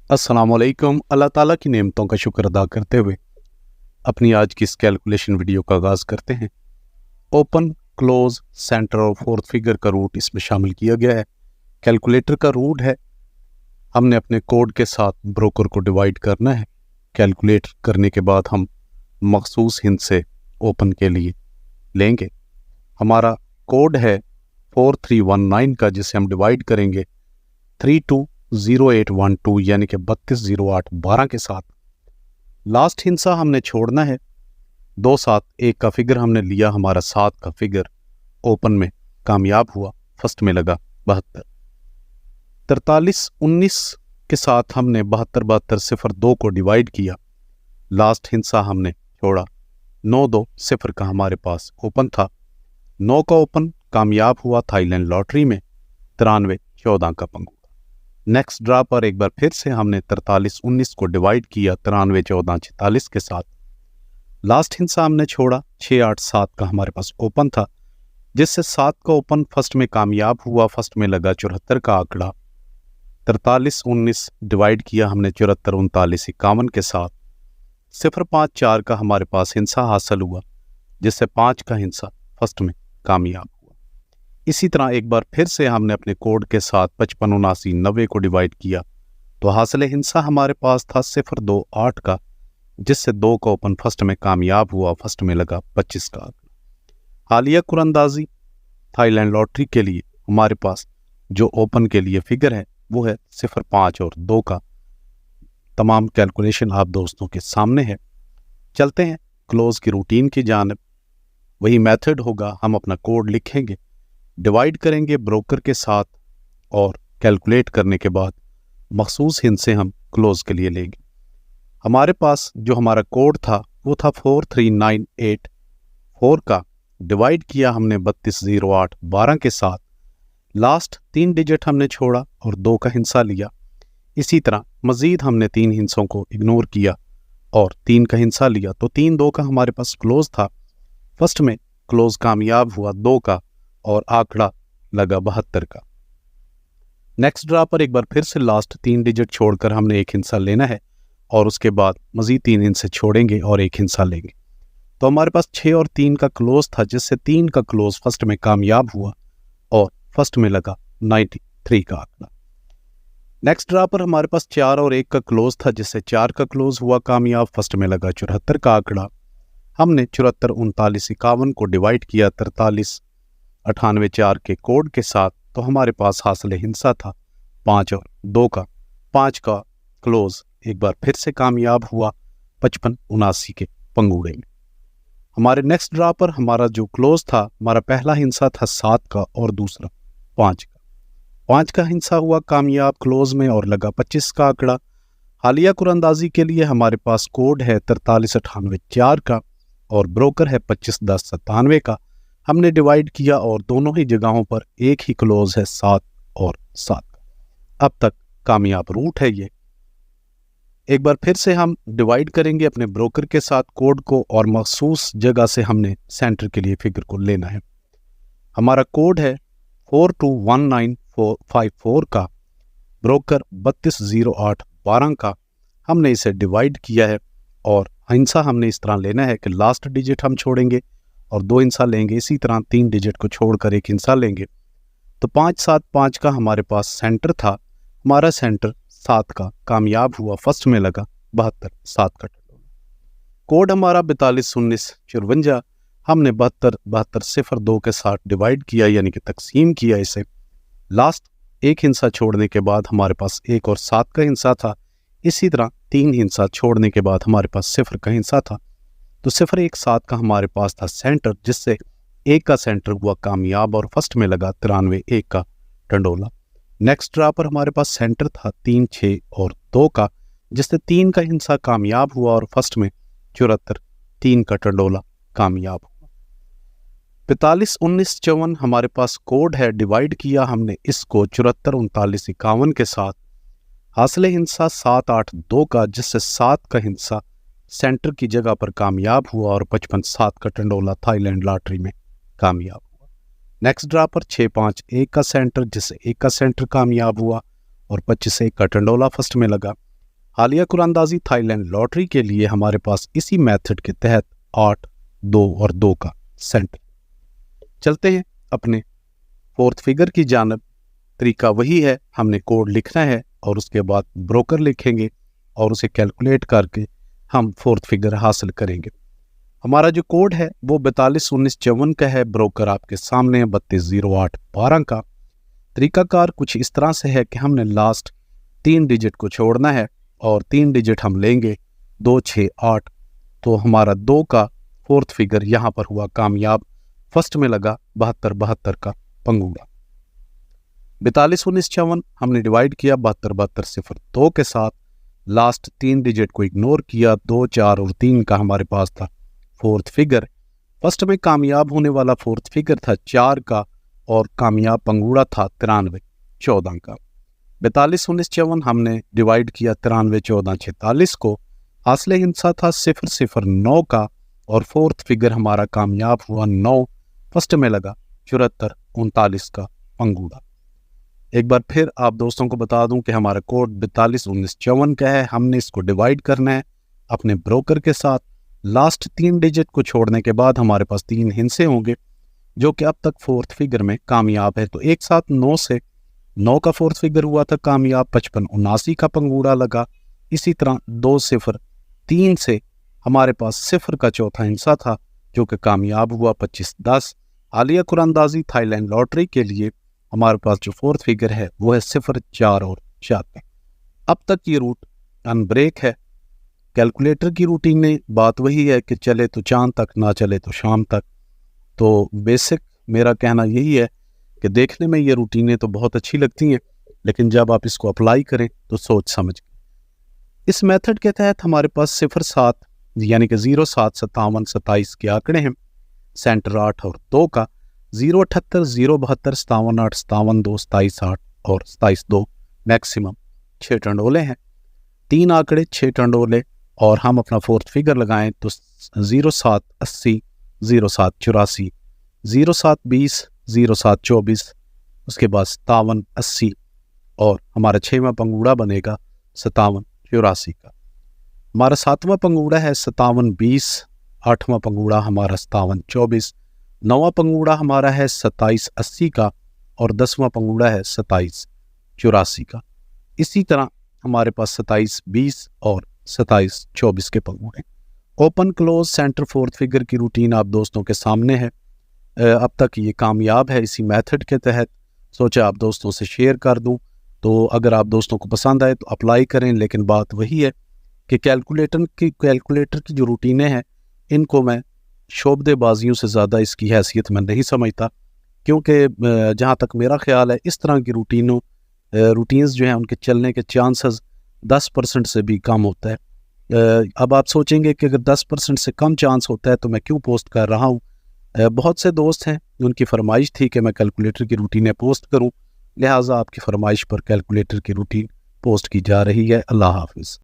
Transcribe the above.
अस्सलाम वालेकुम। अल्लाह ताला की नेमतों का शुक्र अदा करते हुए अपनी आज की इस कैलकुलेशन वीडियो का आगाज़ करते हैं। ओपन, क्लोज, सेंटर और फोर्थ फिगर का रूट इसमें शामिल किया गया है। कैलकुलेटर का रूट है, हमने अपने कोड के साथ ब्रोकर को डिवाइड करना है। कैलकुलेट करने के बाद हम मखसूस हिंद से ओपन के लिए लेंगे। हमारा कोड है 4319 का, जिसे हम डिवाइड करेंगे 320812 यानी कि 320812 के साथ। लास्ट हिस्सा हमने छोड़ना है। 2 7 1 का फिगर हमने लिया, हमारा 7 का फिगर ओपन में कामयाब हुआ, फर्स्ट में लगा 72। 43 19 के साथ हमने 72 72 0 2 को डिवाइड किया। लास्ट हिस्सा हमने छोड़ा। 9 2 0 का हमारे पास ओपन था। 9 का ओपन कामयाब हुआ थाईलैंड लॉटरी में 93 14 का पंगूड़ा। नेक्स्ट ड्रा पर एक बार फिर से हमने 43 19 को डिवाइड किया 93 14 46 के साथ। लास्ट हिस्सा हमने छोड़ा। 6 8 7 का हमारे पास ओपन था, जिससे 7 का ओपन फर्स्ट में कामयाब हुआ, फर्स्ट में लगा 74 का आंकड़ा। 43 19 डिवाइड किया हमने 74 39 51 के साथ। 0 5 4 का हमारे पास हिस्सा हासिल हुआ, जिससे 5 का हिस्सा फर्स्ट में कामयाब हुआ। इसी तरह एक बार फिर से हमने अपने कोड के साथ 55 79 90 को डिवाइड किया, तो हासिल हिस्सा हमारे पास था 0 2 8 का, जिससे 2 का ओपन फर्स्ट में कामयाब हुआ, फर्स्ट में लगा 25 का आंकड़ा। हालिया कुरानंदाजी थाईलैंड लॉटरी के लिए हमारे पास जो ओपन के लिए फिगर है वो है 0 5 और 2 का। तमाम कैलकुलेशन आप दोस्तों के सामने है। चलते हैं क्लोज की रूटीन की जानिब। वही मेथड होगा, हम अपना कोड लिखेंगे, डिवाइड करेंगे ब्रोकर के साथ और कैलकुलेट करने के बाद मखसूस हिंद से हम क्लोज के लिए लेंगे। हमारे पास जो हमारा कोड था वो था 43984 का, डिवाइड किया हमने 320812 के साथ। लास्ट 3 डिजिट हमने छोड़ा और 2 का हिस्सा लिया। इसी तरह मज़ीद हमने 3 हिस्सों को इग्नोर किया और 3 का हिस्सा लिया, तो 3 2 का हमारे पास क्लोज था। फर्स्ट में क्लोज कामयाब हुआ 2 का और आंकड़ा लगा 72 का। नेक्स्ट ड्रा पर एक बार फिर से लास्ट 3 डिजिट छोड़कर हमने एक हिस्सा लेना है और उसके बाद मज़ीद 3 हिस्से छोड़ेंगे और एक हिस्सा लेंगे। तो हमारे पास 6 और 3 का क्लोज था, जिससे 3 का क्लोज फर्स्ट में कामयाब हुआ और फर्स्ट में लगा 93 का आंकड़ा। नेक्स्ट ड्रा पर हमारे पास 4 और 1 का क्लोज था, जिससे 4 का क्लोज हुआ कामयाब, फर्स्ट में लगा 74 का आंकड़ा। हमने 74 39 51 को डिवाइड किया 43 98 4 के कोड के साथ, तो हमारे पास हासिल हिस्सा था 5 और 2 का। 5 का क्लोज एक बार फिर से कामयाब हुआ 55 79 के पंगूड़े में। हमारे नेक्स्ट ड्रा पर हमारा जो क्लोज था, हमारा पहला हिस्सा था 7 का और दूसरा 5 का। 5 का हिस्सा हुआ कामयाब क्लोज में और लगा 25 का आंकड़ा। हालिया कुरानंदाजी के लिए हमारे पास कोड है 43 98 4 का और ब्रोकर है 25 10 97 का। हमने डिवाइड किया और दोनों ही जगहों पर एक ही क्लोज है 7 और 7 का। अब तक कामयाब रूट है ये। एक बार फिर से हम डिवाइड करेंगे अपने ब्रोकर के साथ कोड को और मखसूस जगह से हमने सेंटर के लिए फिगर को लेना है। हमारा कोड है 421954 का, ब्रोकर 320812 का। हमने इसे डिवाइड किया है और हिस्सा हमने इस तरह लेना है कि लास्ट डिजिट हम छोड़ेंगे और 2 हिस्सा लेंगे। इसी तरह 3 डिजिट को छोड़कर एक हिस्सा लेंगे। तो 5 7 5 का हमारे पास सेंटर था। हमारा सेंटर 7 का कामयाब हुआ, फर्स्ट में लगा 72 7 का टोटल। कोड हमारा 42 19 54। हमने 72 72 0 2 के साथ डिवाइड किया, यानी कि तकसीम किया इसे। लास्ट एक हिस्सा छोड़ने के बाद हमारे पास 1 और 7 का हिस्सा था। इसी तरह 3 हिस्सा छोड़ने के बाद हमारे पास 0 का हिस्सा था। तो 0 1 7 का हमारे पास था सेंटर, जिससे 1 का सेंटर हुआ कामयाब और फर्स्ट में लगा 93 1 का टंडोला। नेक्स्ट ड्रा पर हमारे पास सेंटर था 3 6 और 2 का, जिससे 3 का हिस्सा कामयाब हुआ और फर्स्ट में 74 3 का टंडोला कामयाब हुआ। 45 19 54 हमारे पास कोड है, डिवाइड किया हमने इसको 74 39 51 के साथ। हासिल हिस्सा 7 8 2 का, जिससे 7 का हिस्सा सेंटर की जगह पर कामयाब हुआ और 55 7 का टंडोला थाईलैंड लॉटरी में कामयाब हुआ। नेक्स्ट ड्रा पर 6 5 1 का सेंटर, जिससे 1 का सेंटर कामयाब हुआ और 25 1 का टंडोला फर्स्ट में लगा। हालिया कुरानंदाजी थाईलैंड लॉटरी के लिए हमारे पास इसी मेथड के तहत 8, 2 और 2 का सेंटर। चलते हैं अपने फोर्थ फिगर की जानब। तरीका वही है, हमने कोड लिखना है और उसके बाद ब्रोकर लिखेंगे और उसे कैलकुलेट करके हम फोर्थ फिगर हासिल करेंगे। हमारा जो कोड है वो 421954 का है। ब्रोकर आपके सामने 320812 का। तरीकाकार कुछ इस तरह से है कि हमने लास्ट 3 डिजिट को छोड़ना है और 3 डिजिट हम लेंगे 2, 6, 8। तो हमारा 2 का फोर्थ फिगर यहाँ पर हुआ कामयाब। फर्स्ट में लगा 7272 का पंगूड़ा। 421954 हमने डिवाइड किया 727202 के साथ। लास्ट 3 डिजिट को इग्नोर किया। 2, 4 और 3 का हमारे पास था फोर्थ फिगर। फर्स्ट में कामयाब होने वाला फोर्थ फिगर था 4 का और कामयाब पंगूड़ा था 9314 का। 421954 हमने डिवाइड किया 931446 को। हासिल हिंसा था 009 का और फोर्थ फिगर हमारा कामयाब हुआ 9। फर्स्ट में लगा 7439 का पंगूड़ा। एक बार फिर आप दोस्तों को बता दूं कि हमारा कोड 421954 का है। हमने इसको डिवाइड करना है अपने ब्रोकर के साथ। लास्ट 3 डिजिट को छोड़ने के बाद हमारे पास 3 हिस्से होंगे जो कि अब तक फोर्थ फिगर में कामयाब है। तो एक साथ 9 से 9 का फोर्थ फिगर हुआ था कामयाब। 5579 का पंगूड़ा लगा। इसी तरह 2, 0, 3 से हमारे पास 0 का चौथा हिस्सा था जो कि कामयाब हुआ 2510। हालिया कुरानंदाजी थाईलैंड लॉटरी के लिए हमारे पास जो फोर्थ फिगर है वो है 0, 4 और 4 का। अब तक ये रूट अनब्रेक है। कैलकुलेटर की रूटीन में बात वही है कि चले तो चांद तक, ना चले तो शाम तक। तो बेसिक मेरा कहना यही है कि देखने में ये रूटीनें तो बहुत अच्छी लगती हैं, लेकिन जब आप इसको अप्लाई करें तो सोच समझ। इस मेथड के तहत हमारे पास 07 यानी कि 07, 57, 27 के आंकड़े हैं। सेंटर 8 और 2 का। 078, 072, 57, 8, 57, 2, 27, 8 और 27, 2 मैक्सिमम 6 टंडोले हैं। 3 आंकड़े 6 टंडोले और हम अपना फोर्थ फिगर लगाएं तो 0780, 0784, 0720, 0724, उसके बाद 5780 और हमारा 6वां पंगूड़ा बनेगा 5784 का। हमारा 7वां पंगूड़ा है 5720, 8वां पंगूड़ा हमारा 5724, 9वां पंगूड़ा हमारा है 2780 का और 10वां पंगूड़ा है 2784 का। इसी तरह हमारे पास 2720 और 2724 के पंगूड़े। Open close center fourth figure की रूटीन आप दोस्तों के सामने है। अब तक ये कामयाब है इसी मेथड के तहत। सोचा आप दोस्तों से शेयर कर दूं। तो अगर आप दोस्तों को पसंद आए तो अप्लाई करें, लेकिन बात वही है कि कैलकुलेटर की जो रूटीनें हैं इनको मैं शोबदेबाजियों से ज़्यादा इसकी हैसियत में नहीं समझता, क्योंकि जहाँ तक मेरा ख्याल है इस तरह की रूटीन्स जो हैं उनके चलने के चांसेस 10% से भी कम होता है। अब आप सोचेंगे कि अगर 10% से कम चांस होता है तो मैं क्यों पोस्ट कर रहा हूँ। बहुत से दोस्त हैं उनकी फरमाइश थी कि मैं कैलकुलेटर की रूटीनें पोस्ट करूँ, लिहाजा आपकी फरमाइश पर कैलकुलेटर की रूटीन पोस्ट की जा रही है। अल्लाह हाफिज़।